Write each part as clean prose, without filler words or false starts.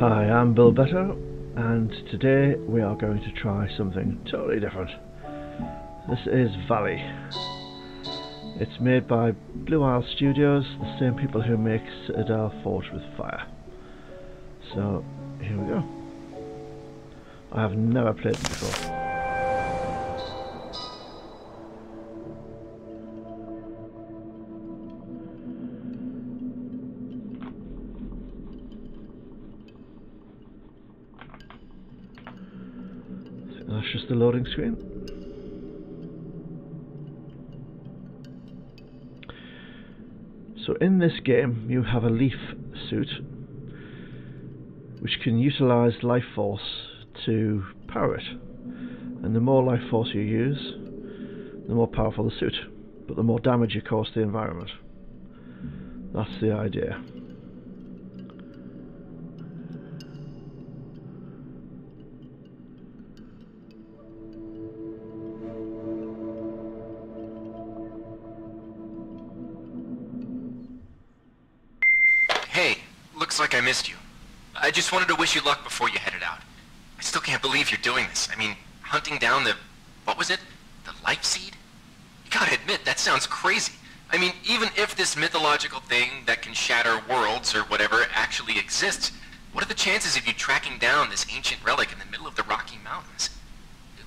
Hi, I'm Bill Better, and today we are going to try something totally different. This is Valley. It's made by Blue Isle Studios, the same people who make Citadel Forged with Fire. So, here we go. I have never played it before. That's just the loading screen. So in this game you have a leaf suit which can utilise life force to power it, and the more life force you use, the more powerful the suit, but the more damage you cause to the environment. That's the idea. Hey, looks like I missed you. I just wanted to wish you luck before you headed out. I still can't believe you're doing this. I mean, hunting down the... what was it? The life seed? You gotta admit, that sounds crazy. I mean, even if this mythological thing that can shatter worlds or whatever actually exists, what are the chances of you tracking down this ancient relic in the middle of the Rocky Mountains?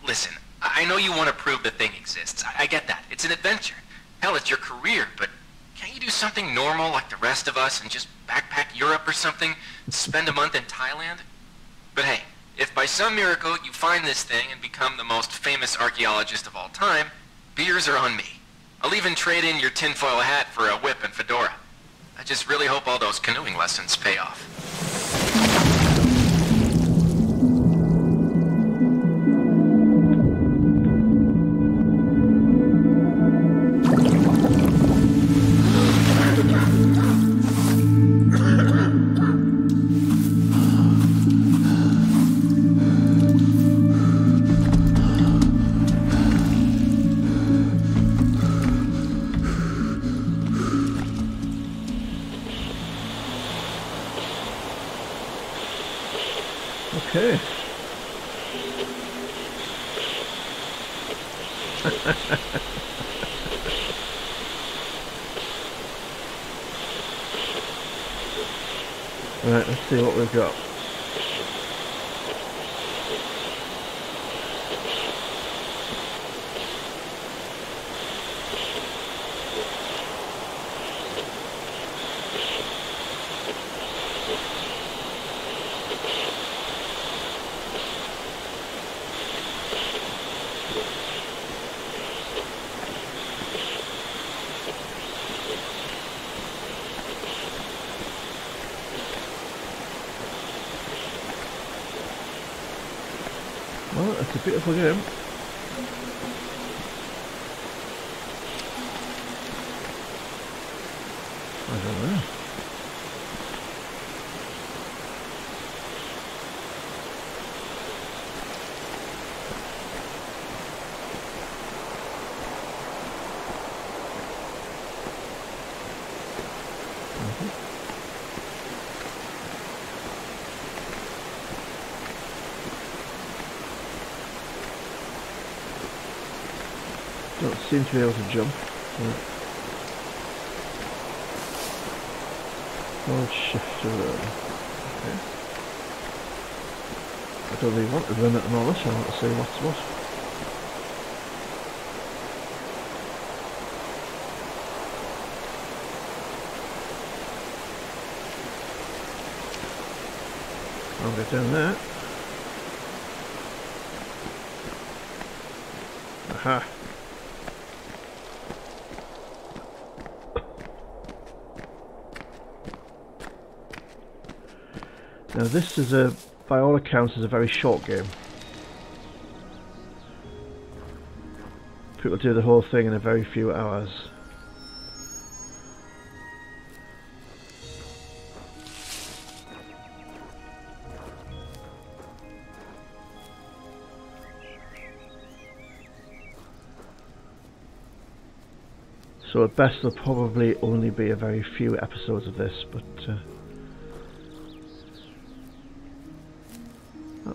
Listen, I know you want to prove the thing exists. I get that. It's an adventure. Hell, it's your career, but can't you do something normal like the rest of us and just backpack Europe or something? Spend a month in Thailand? But hey, if by some miracle you find this thing and become the most famous archaeologist of all time, beers are on me. I'll even trade in your tinfoil hat for a whip and fedora. I just really hope all those canoeing lessons pay off. Okay. Right, let's see what we've got. Well, it's a beautiful game. I don't know. Don't seem to be able to jump. Hold shift to learn. Okay. I don't really want to run at the moment, so I want to see what's what. I'll get down there. Aha. Now this is by all accounts, is a very short game. People do the whole thing in a very few hours. So at best there'll probably only be a very few episodes of this, but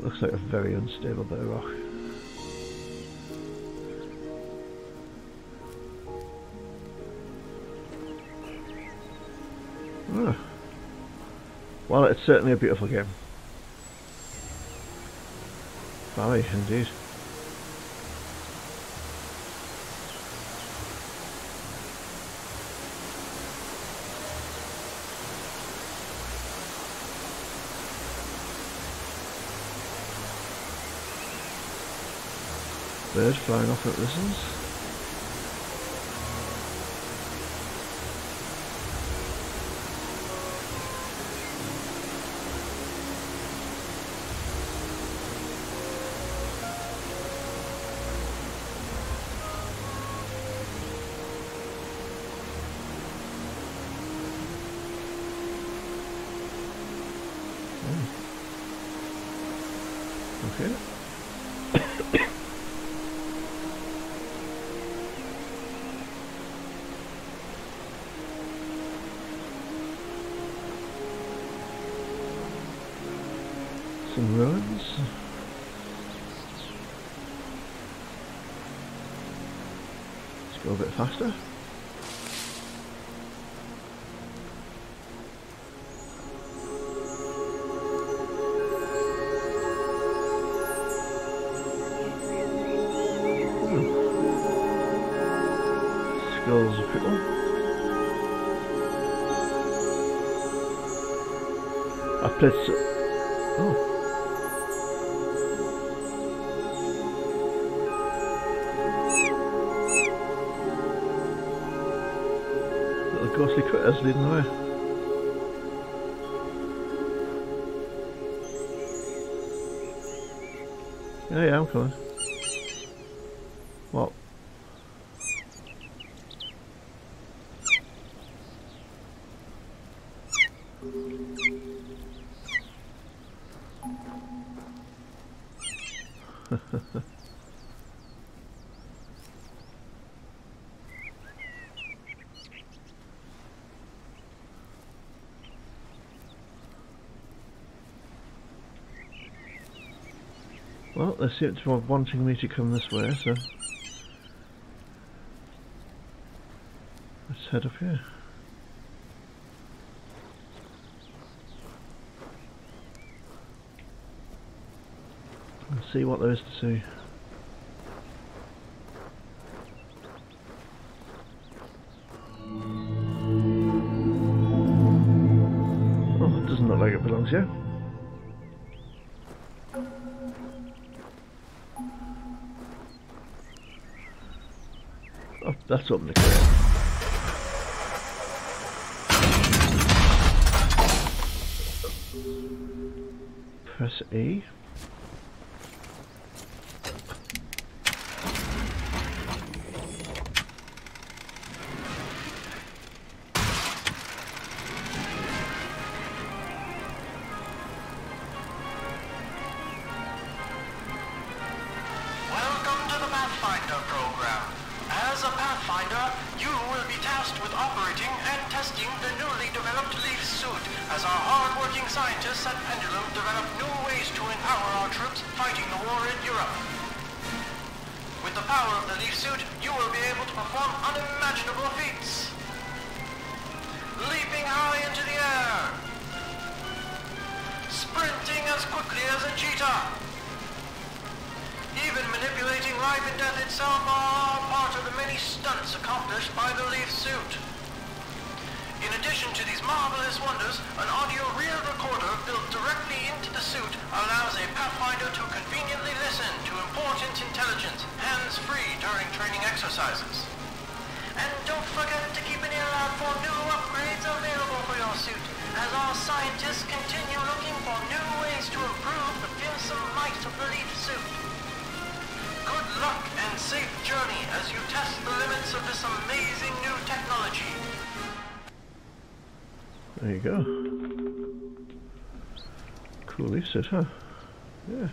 Looks like a very unstable bit of rock. Ah. Well, it's certainly a beautiful game. Valley, indeed. Bird flying off at listens. Okay. Some ruins. Let's go a bit faster. Skulls of people. I've played oh. Little ghostly critters leading the way. Yeah, I'm coming. What? Well, they seem to be wanting me to come this way, so let's head up here. And see what there is to see. Oh, it doesn't look like it belongs here. Oh, that's open the crate. Press E. Welcome to the Pathfinder program. As a Pathfinder, you will be tasked with operating and testing the newly developed Leaf suit as our hard-working scientists at Pendulum develop new ways to empower our troops fighting the war in Europe. With the power of the Leaf suit, you will be able to perform unimaginable feats. Leaping high into the air. Sprinting as quickly as a cheetah. Even manipulating life and death itself are part of the many stunts accomplished by the Leaf suit. In addition to these marvelous wonders, an audio reel recorder built directly into the suit allows a Pathfinder to conveniently listen to important intelligence, hands-free during training exercises. And don't forget to keep an ear out for new upgrades available for your suit, as our scientists continue looking for new ways to improve the fearsome might of the Leaf suit. Good luck and safe journey as you test the limits of this amazing new technology. There you go. Cool leaf suit, huh? Yeah.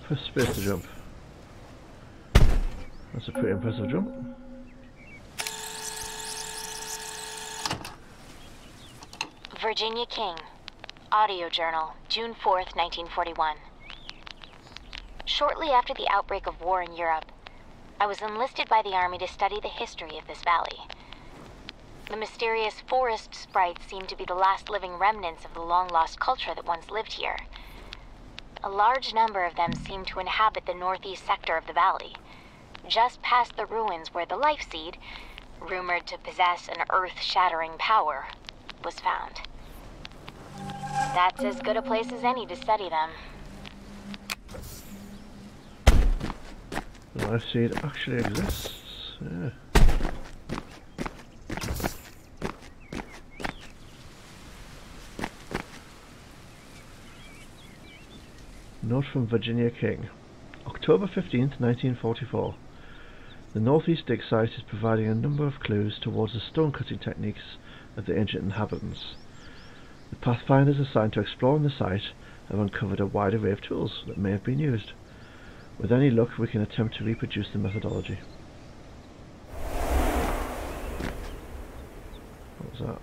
Press space to jump. That's a pretty impressive jump. Virginia King. Audio Journal, June 4th, 1941. Shortly after the outbreak of war in Europe, I was enlisted by the Army to study the history of this valley. The mysterious forest sprites seem to be the last living remnants of the long-lost culture that once lived here. A large number of them seem to inhabit the northeast sector of the valley, just past the ruins where the life seed, rumored to possess an earth-shattering power, was found. That's as good a place as any to study them. The life seed actually exists. Yeah. Note from Virginia King. October 15th, 1944. The northeast dig site is providing a number of clues towards the stone cutting techniques of the ancient inhabitants. The pathfinders assigned to exploring the site have uncovered a wide array of tools that may have been used. With any luck, we can attempt to reproduce the methodology. What was that?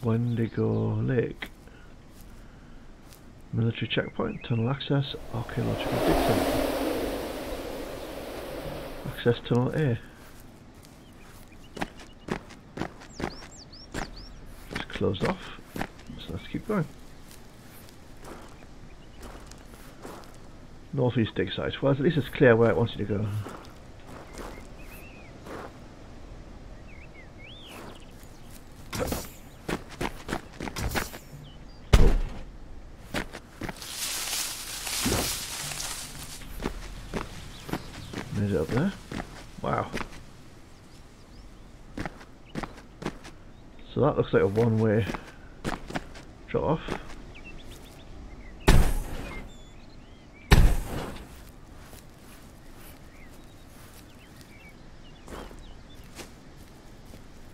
Wendigo Lake. Military checkpoint, tunnel access, archaeological dig site. Access tunnel A. It's closed off, so let's keep going. Northeast dig site. Well, at least it's clear where it wants you to go. Made it up there. Wow. So that looks like a one-way drop off.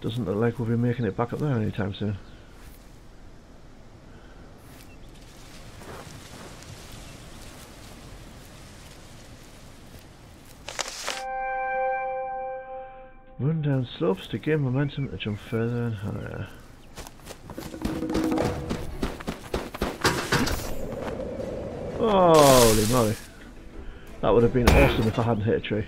Doesn't look like we'll be making it back up there anytime soon. Run down slopes to gain momentum to jump further and higher. Holy moly. That would have been awesome if I hadn't hit a tree.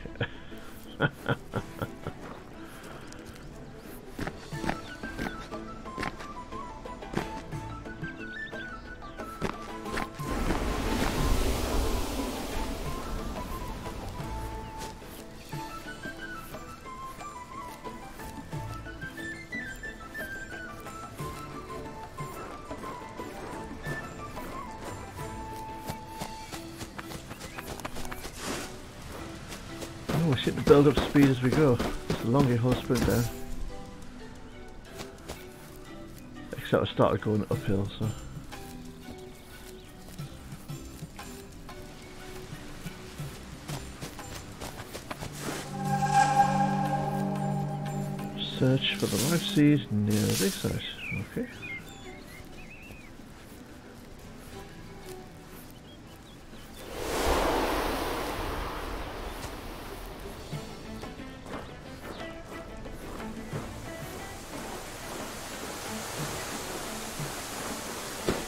Oh, we seem to build up speed as we go. It's the longer whole sprint down. Except I started going uphill, so. Search for the life seed near the dig site. Okay.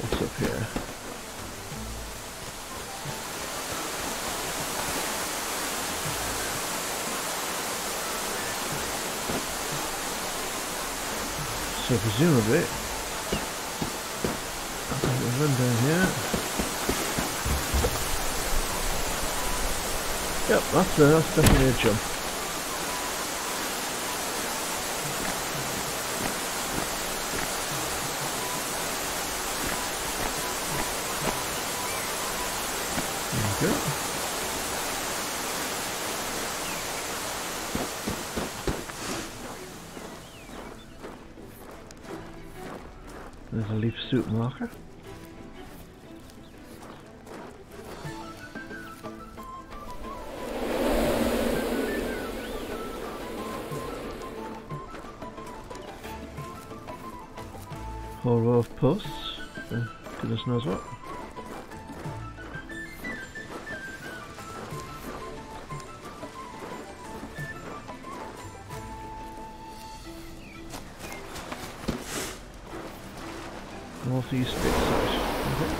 What's up here? So presumably, we'll run down here. Yep, that's definitely a jump. There we go. There's a leaf suit marker. Whole row of posts. Goodness knows what. Northeast big site. Okay.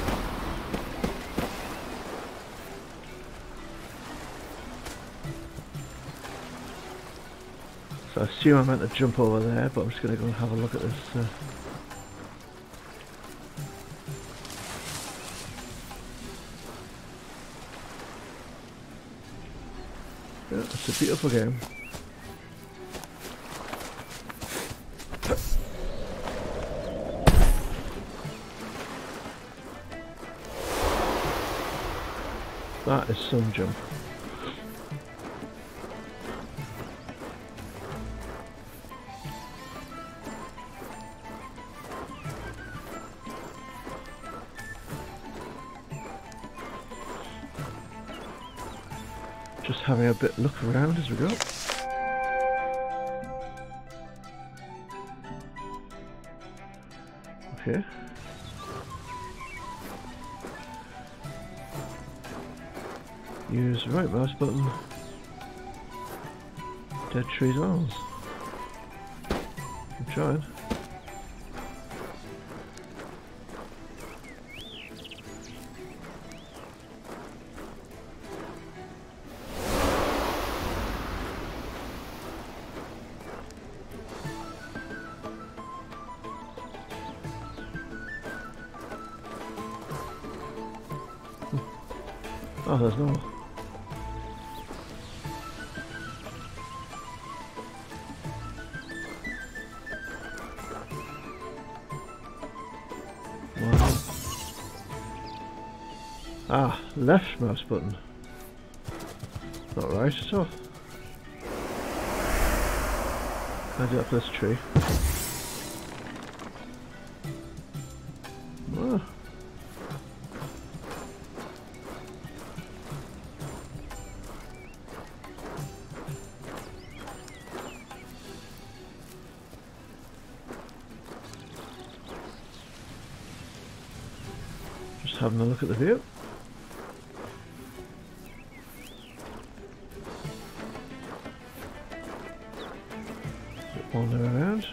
So I assume I meant to jump over there, but I'm just going to go and have a look at this. Yeah, it's a beautiful game. That is some jump. Just having a bit look around as we go. Okay. Use right mouse button. Dead trees arms. I'm trying. Oh, there's no. Wow. Ah, left mouse button. Not right at all. Can I do that for this tree? Ah. Just having a look at the view. Wander around.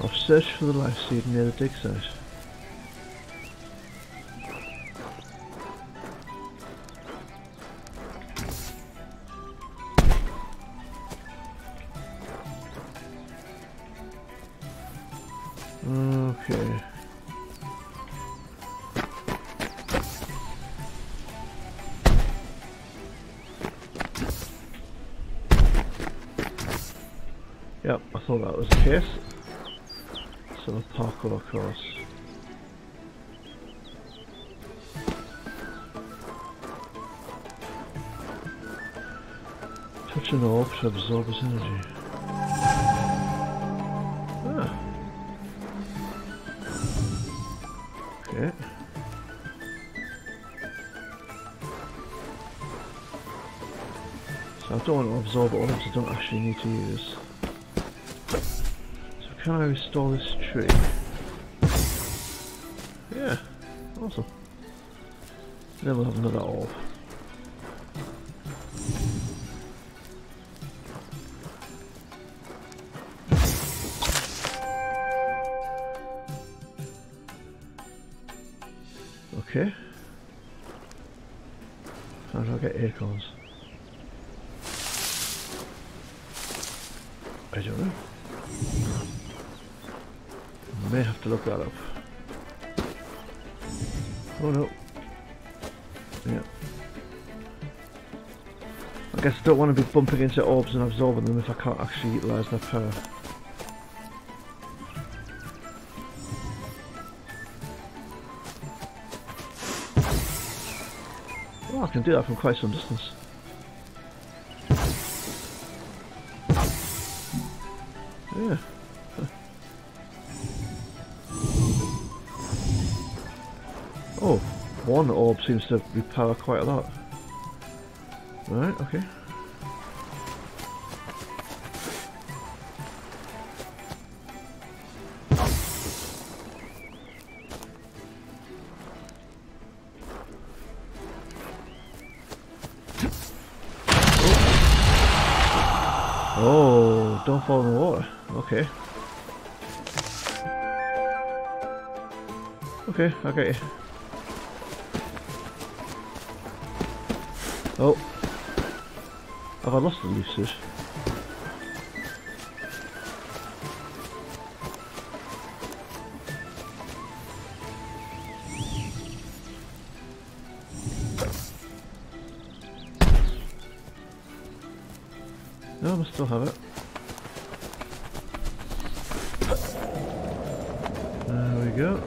I've searched for the life seed near the dig site. Okay. Yep, I thought that was the case. So the parkour course. Touch an orb to absorb its energy. Ah. Okay. So I don't want to absorb orbs I don't actually need to use. So can I restore this tree? Yeah, awesome. Then we'll have another orb. Okay. How do I get acorns? I don't know. May have to look that up. Oh no. Yeah. I guess I don't want to be bumping into orbs and absorbing them if I can't actually utilise their power. Oh, I can do that from quite some distance. Yeah. Oh, one orb seems to repower quite a lot. Right, okay. Oh, don't fall in the water. Okay. Okay, I get you. Oh. Have I lost the leaf suit? No, I must still have it. There we go.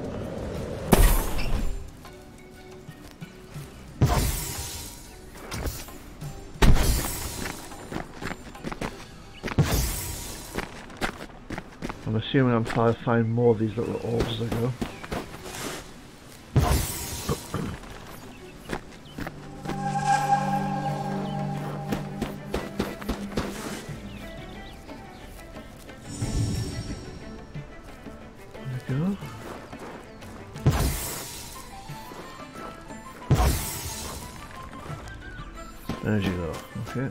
I'm assuming I'm trying to find more of these little orbs as I go. There we go. Energy low, okay.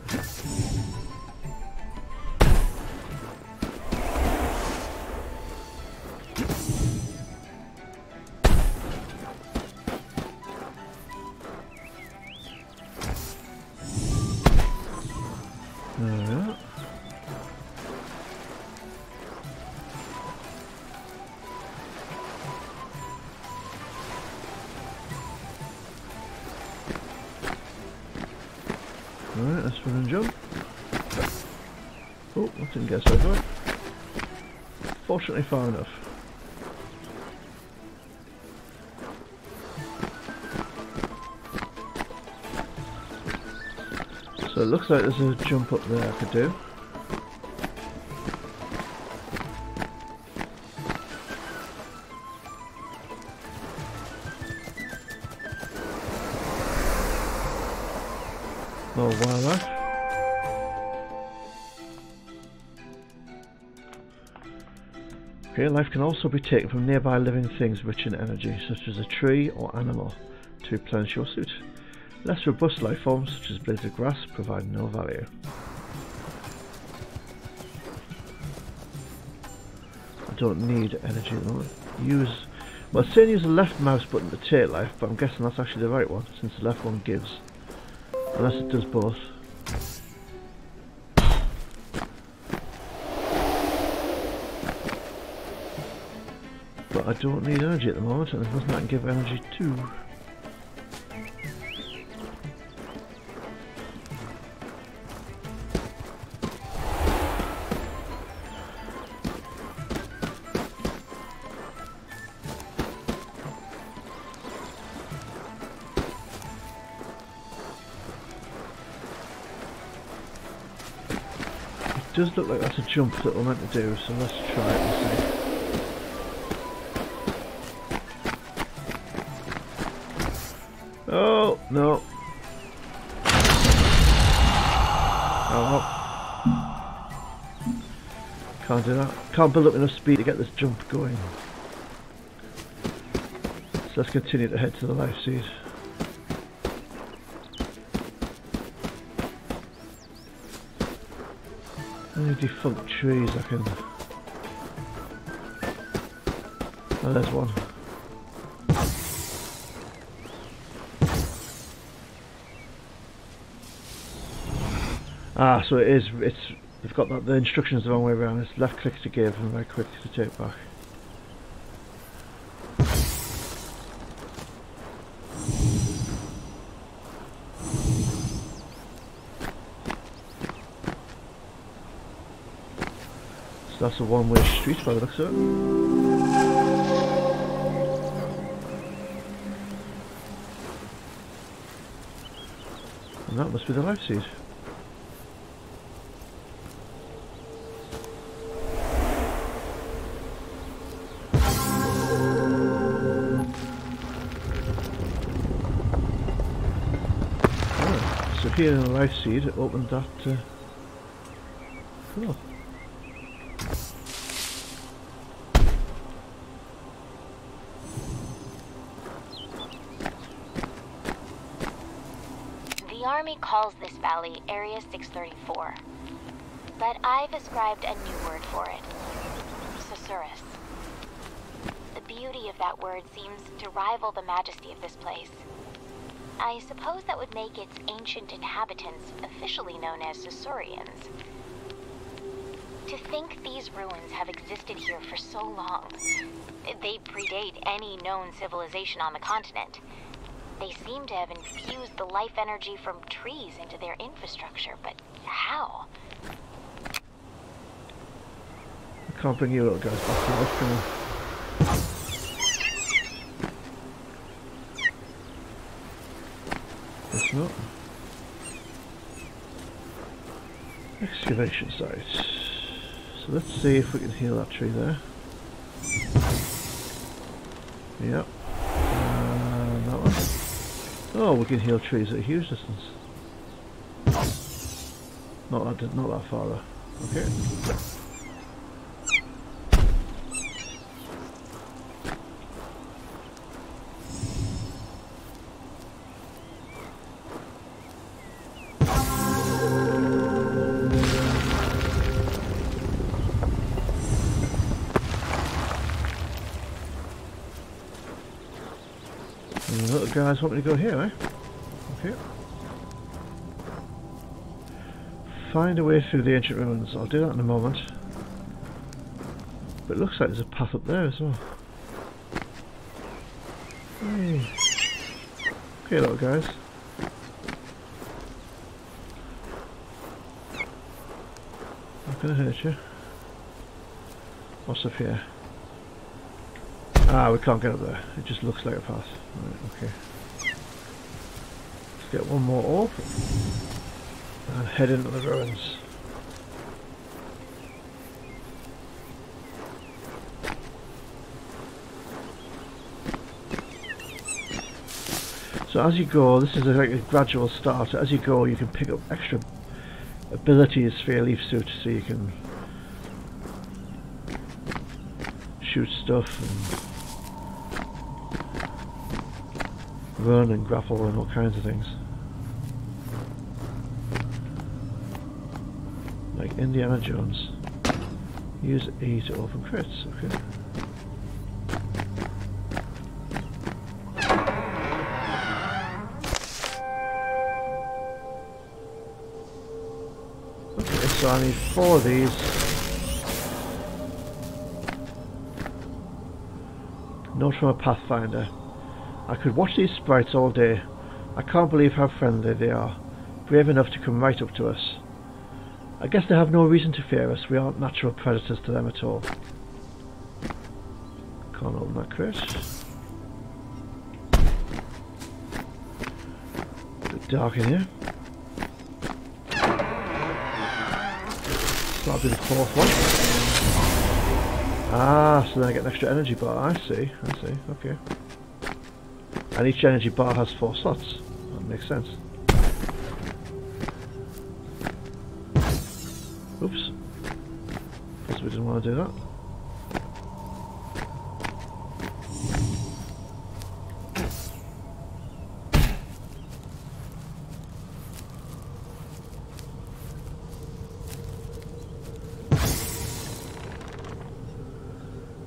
There we are. Alright, let's run and jump. Oh, that didn't get so far. Fortunately far enough. So it looks like there's a jump up there I could do. Oh, wildlife. Okay, life can also be taken from nearby living things rich in energy, such as a tree or animal, to replenish your suit. Less robust life forms, such as blades of grass, provide no value. I don't need energy at the moment. Well, it's saying use the left mouse button to take life, but I'm guessing that's actually the right one, since the left one gives. Unless it does both. But I don't need energy at the moment, and there's nothing I can give energy to. It does look like that's a jump that we're meant to do, so let's try it and see. Oh, no. Oh. Can't do that. Can't build up enough speed to get this jump going. So let's continue to head to the life seed. Any defunct trees I can... Oh, there's one. Ah, so they've got the instructions the wrong way around. It's left click to give and right click to take back. So that's a one-way street by the looks of it. And that must be the life seed. So here in the life seed, it opened that. Cool. The Army calls this valley Area 634. but I've ascribed a new word for it. Susurrus. The beauty of that word seems to rival the majesty of this place. I suppose that would make its ancient inhabitants officially known as Susurians. To think these ruins have existed here for so long. They predate any known civilization on the continent. They seem to have infused the life energy from trees into their infrastructure, but how? I can't bring you little guys back to life, can I? Guess not. Excavation site. So let's see if we can heal that tree there. Yep. And that one. Oh, we can heal trees at a huge distance. Not that far though. Okay. The little guys want me to go here, eh? Okay. Find a way through the ancient ruins. I'll do that in a moment. But it looks like there's a path up there as well. Hey. Okay, little guys. Not gonna hurt you. What's up here? Ah, we can't get up there. It just looks like a path. Right, okay. Let's get one more orb and head into the ruins. So as you go, this is like a gradual start. As you go, you can pick up extra abilities for your leaf suit, so you can shoot stuff and run and grapple and all kinds of things. Like Indiana Jones. Use E to open crates, okay. Okay, so I need 4 of these. Note from a Pathfinder. I could watch these sprites all day. I can't believe how friendly they are. Brave enough to come right up to us. I guess they have no reason to fear us. We aren't natural predators to them at all. Can't open that crate. Bit dark in here. So that'll be the 4th one. Ah, so then I get an extra energy bar. I see, okay. And each energy bar has 4 slots. That makes sense. Oops. Guess we didn't want to do that.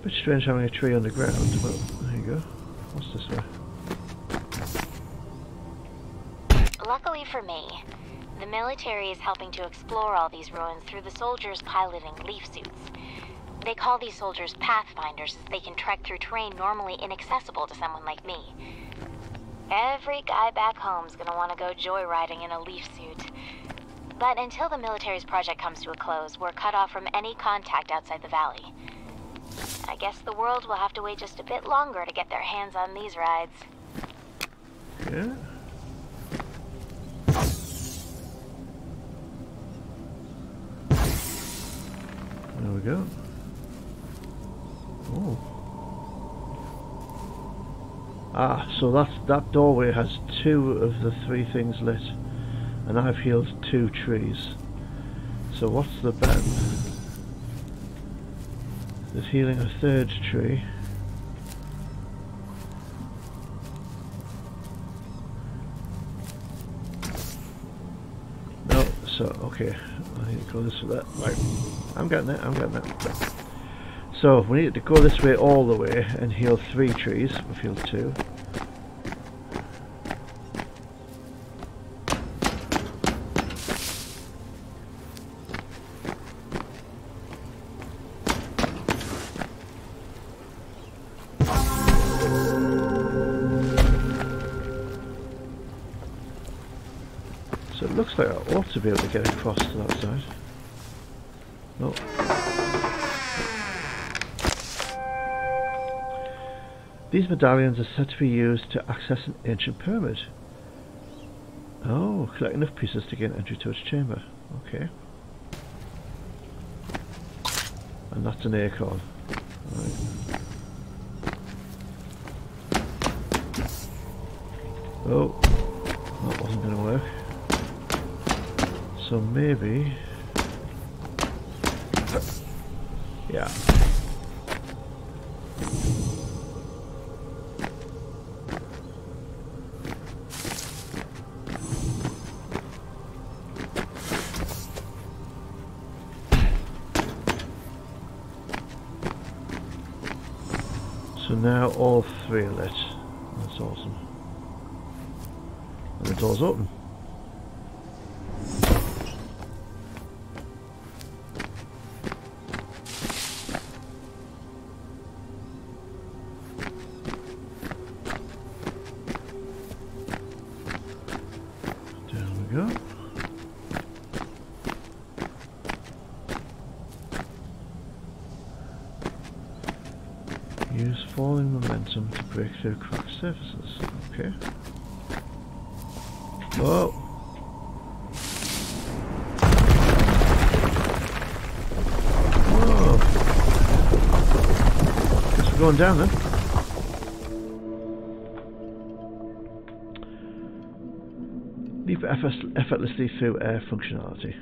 Bit strange having a tree underground, but there you go. What's this way? Luckily for me, the military is helping to explore all these ruins through the soldiers piloting leaf suits. They call these soldiers pathfinders as they can trek through terrain normally inaccessible to someone like me. Every guy back home's gonna want to go joyriding in a leaf suit. But until the military's project comes to a close, we're cut off from any contact outside the valley. I guess the world will have to wait just a bit longer to get their hands on these rides. Yeah. There we go. Oh. Ah, so that doorway has 2 of the 3 things lit, and I've healed 2 trees. So what's the bet? There's healing a 3rd tree. No, So, okay, I need to go this way. Right, I'm getting it, I'm getting it. So, we need to go this way all the way and heal 3 trees. We've healed 2. So it looks like I ought to be able to get across to that side. No. These medallions are said to be used to access an ancient pyramid. Oh, collect enough pieces to gain entry to its chamber. Okay. And that's an acorn. Right. Oh, that wasn't going to work. So maybe... yeah. So now all 3 are lit. That's awesome. And the door's open. Go. Use falling momentum to break through cracked surfaces. Okay. Whoa! Whoa! Guess we're going down then. Leap effortlessly through air functionality.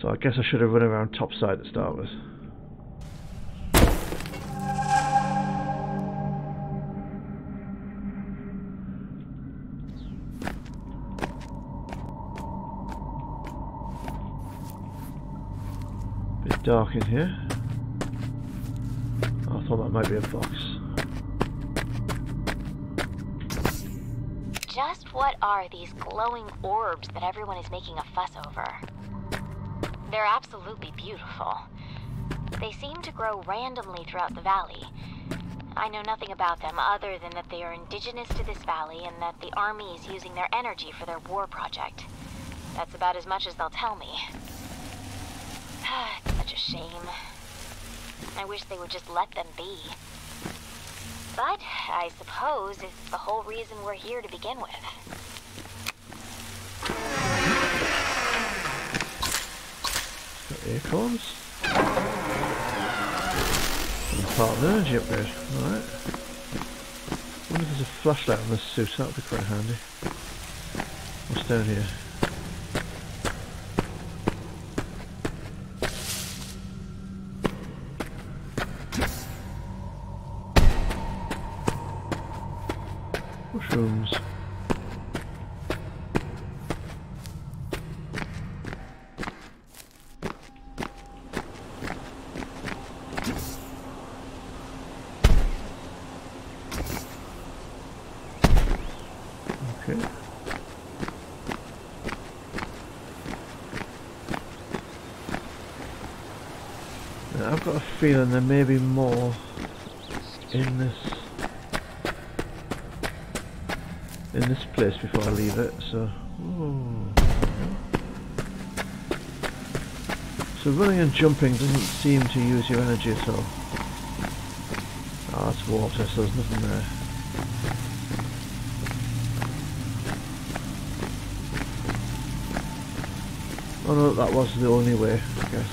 So I guess I should have run around top side to start with. Bit dark in here. I thought that might be a box. Just what are these glowing orbs that everyone is making a fuss over? They're absolutely beautiful. They seem to grow randomly throughout the valley. I know nothing about them other than that they are indigenous to this valley and that the army is using their energy for their war project. That's about as much as they'll tell me. It's such a shame. I wish they would just let them be. But I suppose it's the whole reason we're here to begin with. Acorns. And part of the energy upgrade. Alright. I wonder if there's a flashlight on this suit, that would be quite handy. What's down here? Mushrooms. Okay. Now, I've got a feeling there may be more in this place before I leave it. So, so running and jumping doesn't seem to use your energy at all. Ah, it's water, so there's nothing there. Oh no, that was the only way, I guess.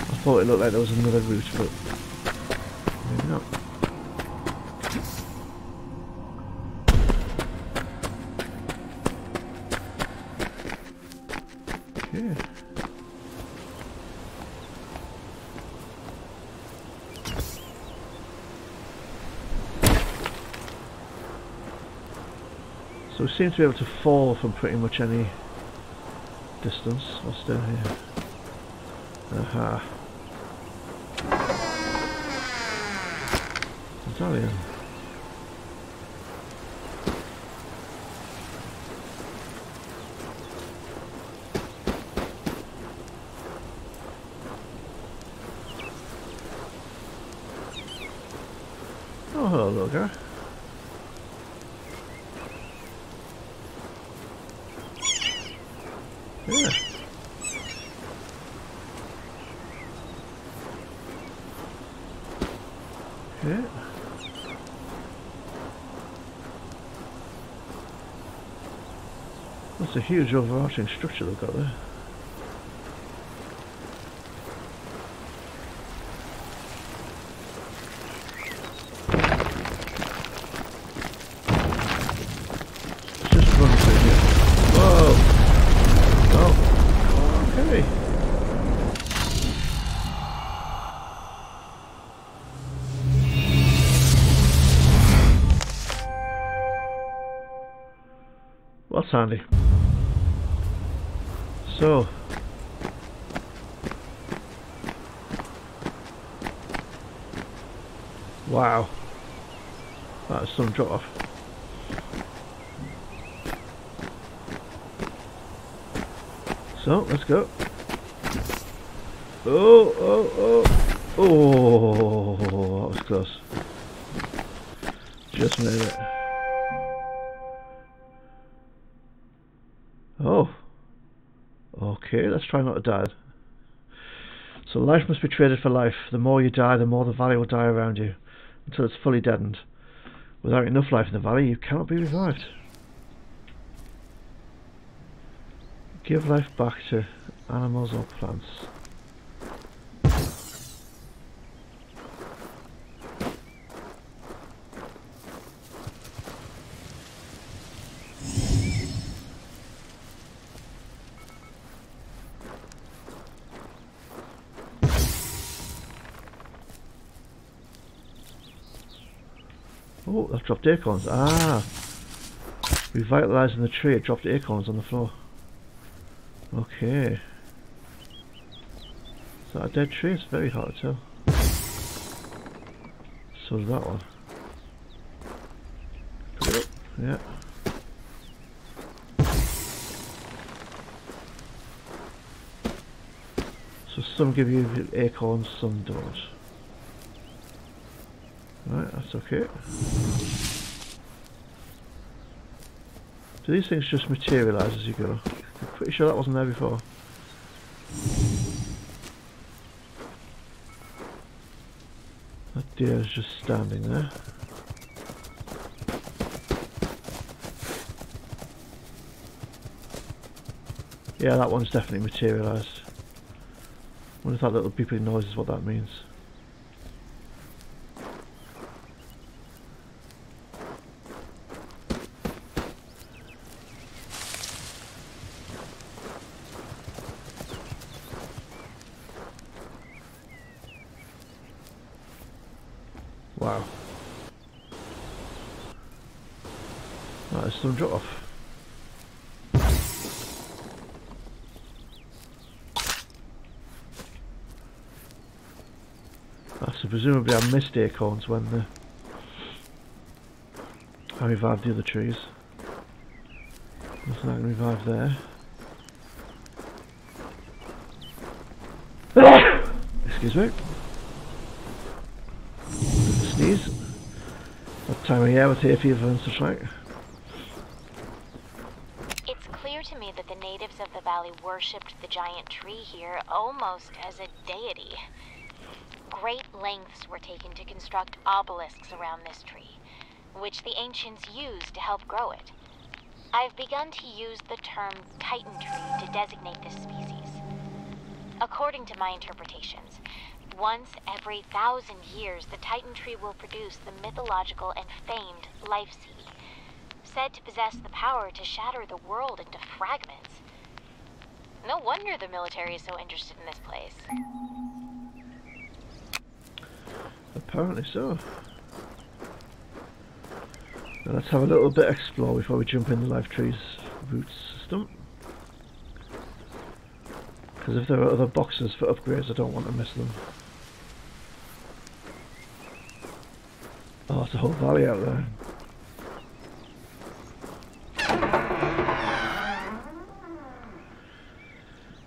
I thought it looked like there was another route, but maybe not. Okay. So we seem to be able to fall from pretty much any distance. What's down here? Aha. Medallion. Oh, hello, little guy. Yeah. Okay. That's a huge overarching structure they've got there. Let's just run through here. Whoa! Oh, okay. Well, that's handy. So, wow, that is some drop off. So, let's go. Oh, that was close. Just made it. Oh. Okay, let's try not to die. So life must be traded for life. The more you die, the more the valley will die around you, until it's fully deadened. Without enough life in the valley, you cannot be revived. Give life back to animals or plants. Oh, I've dropped acorns. Ah! Revitalising the tree, it dropped acorns on the floor. Okay. Is that a dead tree? It's very hard to tell. So is that one. Pick it up. Yeah. So some give you acorns, some don't. Right, that's okay. Do these things just materialise as you go? I'm pretty sure that wasn't there before. That deer is just standing there. Yeah, that one's definitely materialised. Wonder if that little beeping noise is what that means. Wow. That is some drop off. So presumably I missed acorns when I revived the other trees. Nothing I can revive there. Excuse me. Sneeze. That time of year with hay fever and such like. It's clear to me that the natives of the valley worshipped the giant tree here almost as a deity. Great lengths were taken to construct obelisks around this tree, which the ancients used to help grow it. I've begun to use the term Titan tree to designate this species. According to my interpretations, once every 1,000 years the Titan tree will produce the mythological and famed life seed, said to possess the power to shatter the world into fragments. No wonder the military is so interested in this place. Apparently so. Now let's have a little bit explore before we jump in the life tree's root system. Because if there are other boxes for upgrades, I don't want to miss them. Oh, it's a whole valley out there.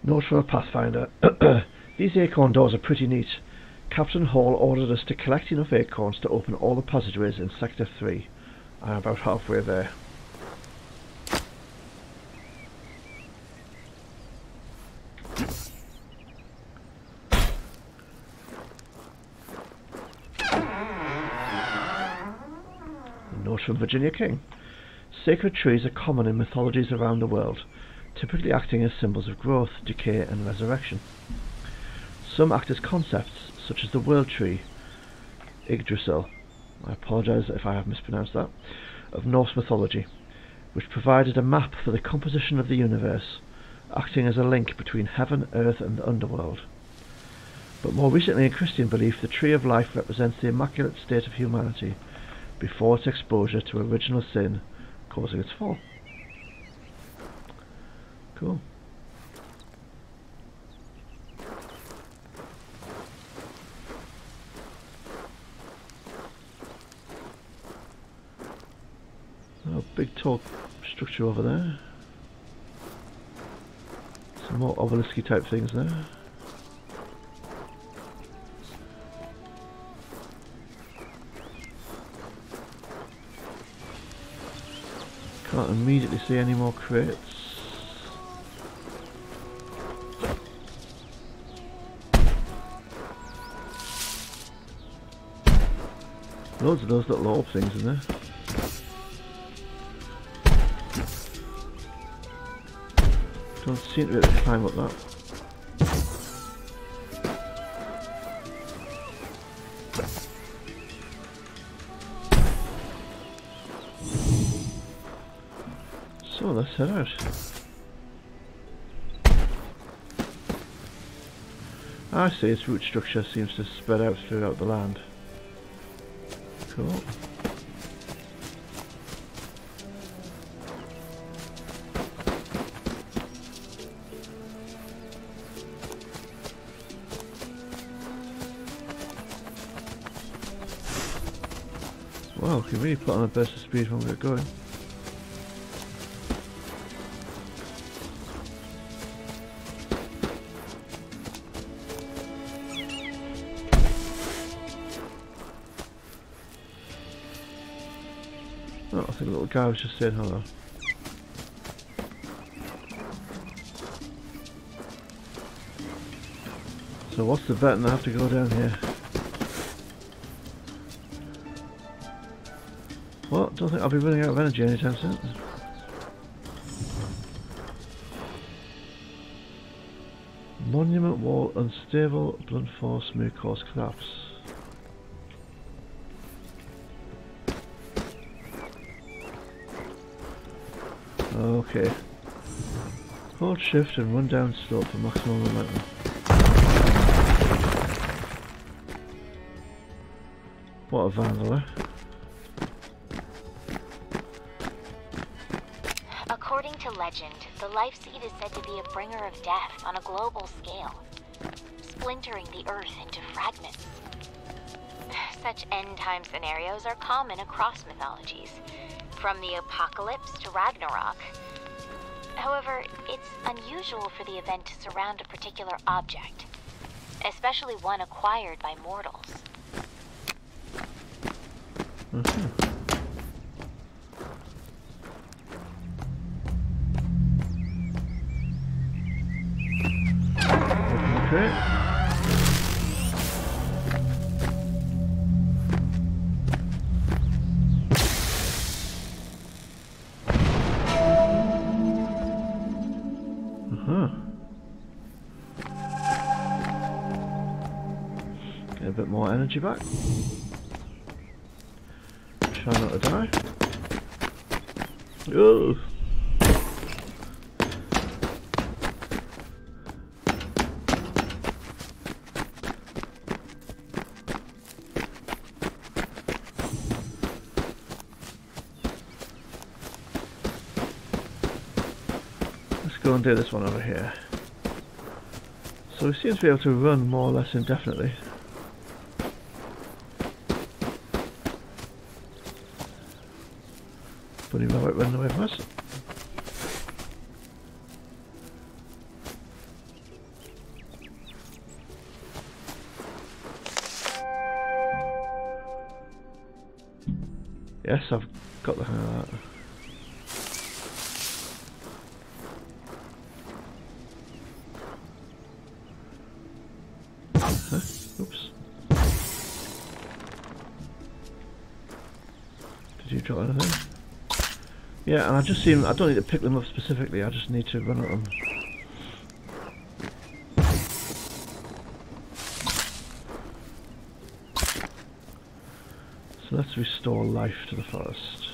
Note from a Pathfinder. These acorn doors are pretty neat. Captain Hall ordered us to collect enough acorns to open all the passageways in Sector 3. I'm about halfway there. Note from Virginia King. Sacred trees are common in mythologies around the world, typically acting as symbols of growth, decay and resurrection. Some act as concepts, such as the world tree, Yggdrasil, I apologise if I have mispronounced that, of Norse mythology, which provided a map for the composition of the universe, acting as a link between heaven, earth and the underworld. But more recently in Christian belief, the tree of life represents the immaculate state of humanity before its exposure to original sin, causing its fall. Cool. Oh, big tall structure over there. Some more obelisk type things there. Can't immediately see any more crates. Loads of those little orb things in there. Don't seem to be able to climb up that. So let's head out. I see, its root structure seems to spread out throughout the land. Cool. Wow, we can really put on a burst of speed when we get going. Oh, I think the little guy was just saying hello. So what's the bet and I have to go down here? Well, don't think I'll be running out of energy anytime soon. Monument wall unstable, blunt force, may cause collapse. Okay. Hold shift and run down slope for maximum momentum. What a vandal, eh? According to legend, the life seed is said to be a bringer of death on a global scale, splintering the earth into fragments. Such end-time scenarios are common across mythologies, from the apocalypse to Ragnarok. However, it's unusual for the event to surround a particular object, especially one acquired by mortals. Okay. Get a bit more energy back. Try not to die. go and do this one over here. So he seems to be able to run more or less indefinitely. Bunny rabbit running away from us. Yes, I've got the hang of that. Huh? Oops. Did you drop anything? Yeah, and I just seem I don't need to pick them up specifically, I just need to run at them. So let's restore life to the forest.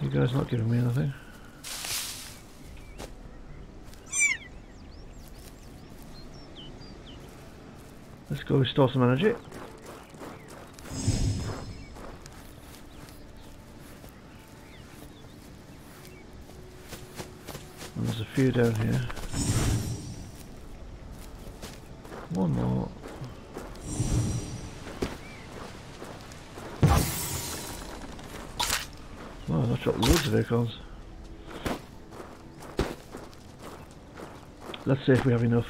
You guys not giving me anything? Let's go restore some energy. And there's a few down here. One more. Wow, that dropped loads of acorns. Let's see if we have enough.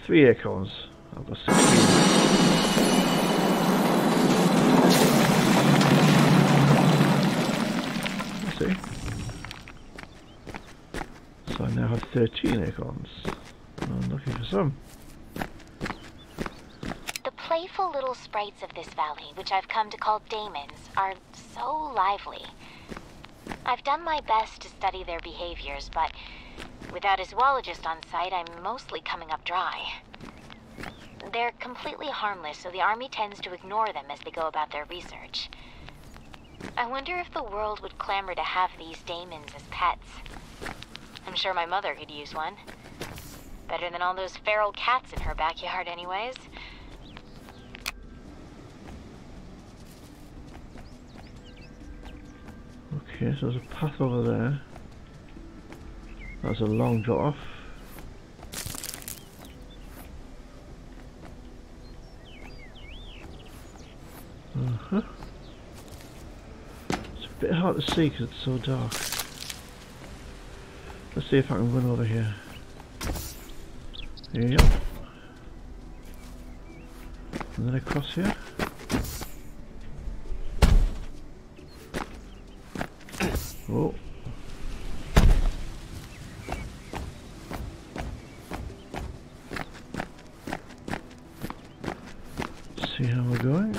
3 acorns. I've got 16. Let's see. So I now have 13 acorns. I'm looking for some. The playful little sprites of this valley, which I've come to call daemons, are so lively. I've done my best to study their behaviors, but without a zoologist on site, I'm mostly coming up dry. They're completely harmless, so the army tends to ignore them as they go about their research. I wonder if the world would clamor to have these daemons as pets. I'm sure my mother could use one. Better than all those feral cats in her backyard anyways. Okay, so there's a path over there. That's a long drop off. It's a bit hard to see because it's so dark. Let's see if I can run over here. Here you go. And then across here. Oh. See how we're going.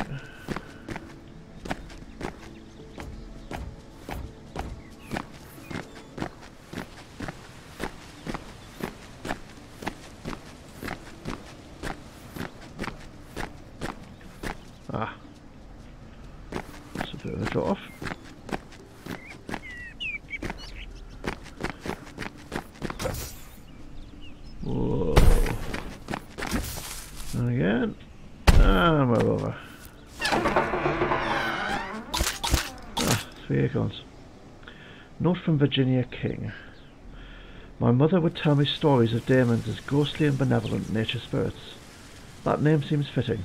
Ah, it's a bit of a drop off. Whoa. And again. And we're over. Ah, 3 acorns. Note from Virginia King. My mother would tell me stories of daemons as ghostly and benevolent nature spirits. That name seems fitting.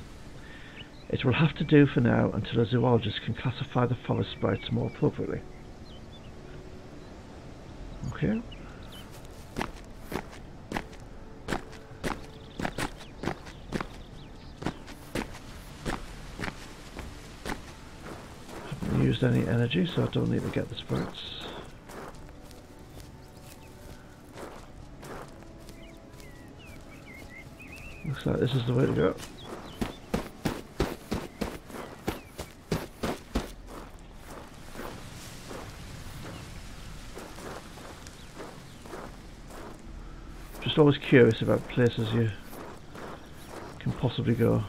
It will have to do for now until a zoologist can classify the forest sprites more appropriately. Okay. Haven't used any energy, so I don't need to get the sprites. Looks like this is the way to go. Just always curious about places you can possibly go.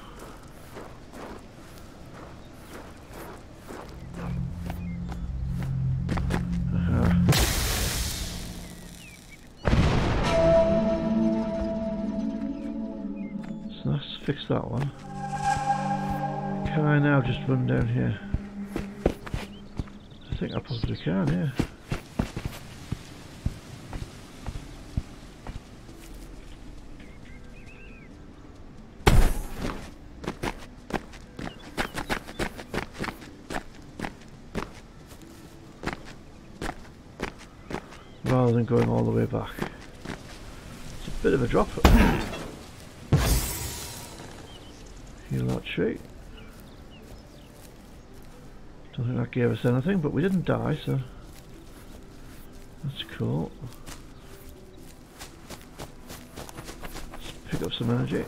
So let's fix that one. Can I now just run down here? I think I possibly can, yeah. Rather than going all the way back. It's a bit of a drop. Heal that tree. Don't think that gave us anything, but we didn't die, so that's cool. Let's pick up some energy.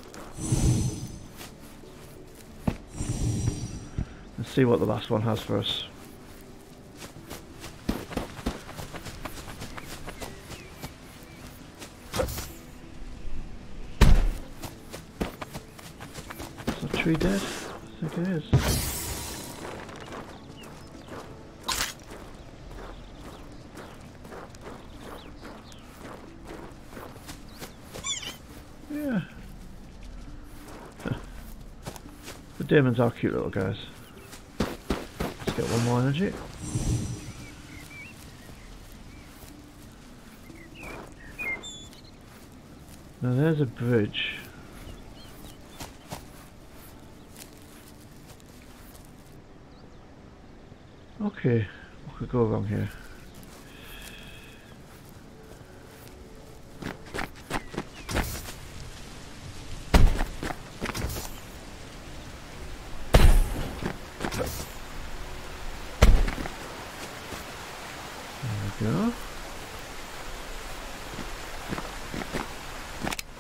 Let's see what the last one has for us. Is that tree dead? I think it is. Yeah. The demons are cute little guys. Let's get one more energy. Now there's a bridge. Okay, what could go wrong here? Go.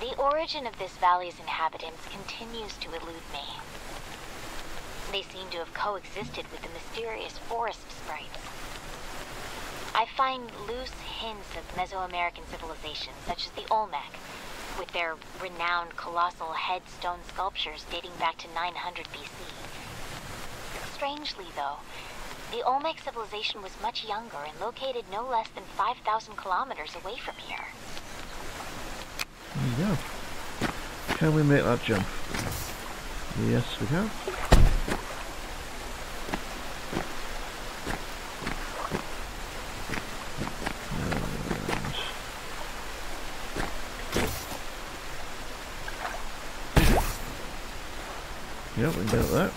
The origin of this valley's inhabitants continues to elude me. They seem to have coexisted with the mysterious forest sprites. I find loose hints of Mesoamerican civilizations, such as the Olmec, with their renowned colossal headstone sculptures dating back to 900 BC. Strangely, though, the Olmec civilization was much younger and located no less than 5,000 kilometers away from here. There you go. Can we make that jump? Yes, we can. Yep, we can get up there.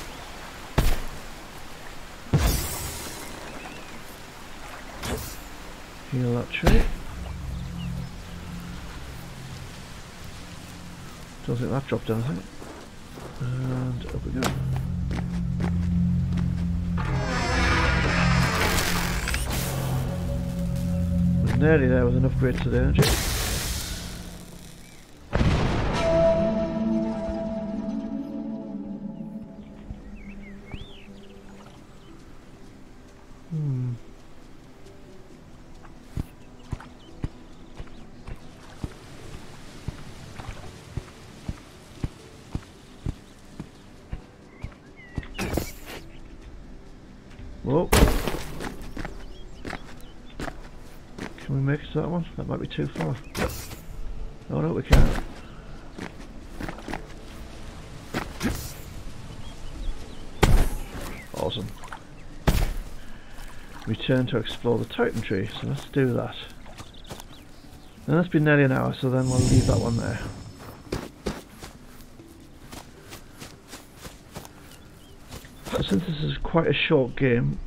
Heal that tree. Don't think that dropped anything. And up we go. We're nearly there with an upgrade to the energy. Whoa. Can we make it to that one? That might be too far. Oh no, we can't. Awesome. Return to explore the Titan tree, so let's do that. And that's been nearly an hour, so then we'll leave that one there. So since this is quite a short game,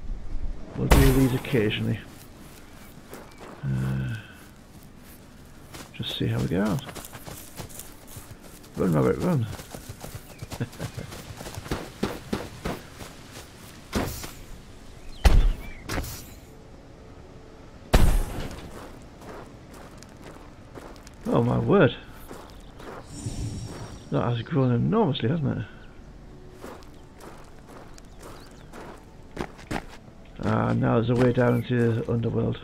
we'll do these occasionally. Just see how we get on. Run, Rabbit, run. Oh my word. That has grown enormously, hasn't it? Ah, now there's a way down into the underworld.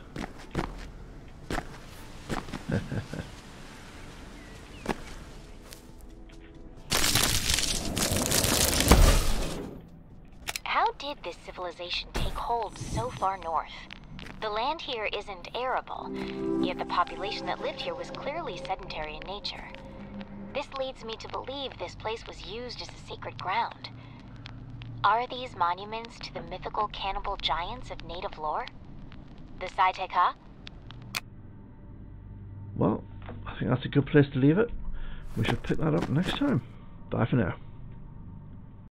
How did this civilization take hold so far north? The land here isn't arable, yet the population that lived here was clearly sedentary in nature. This leads me to believe this place was used as a sacred ground. Are these monuments to the mythical cannibal giants of native lore? The Saiteka? Well, I think that's a good place to leave it. We shall pick that up next time. Bye for now.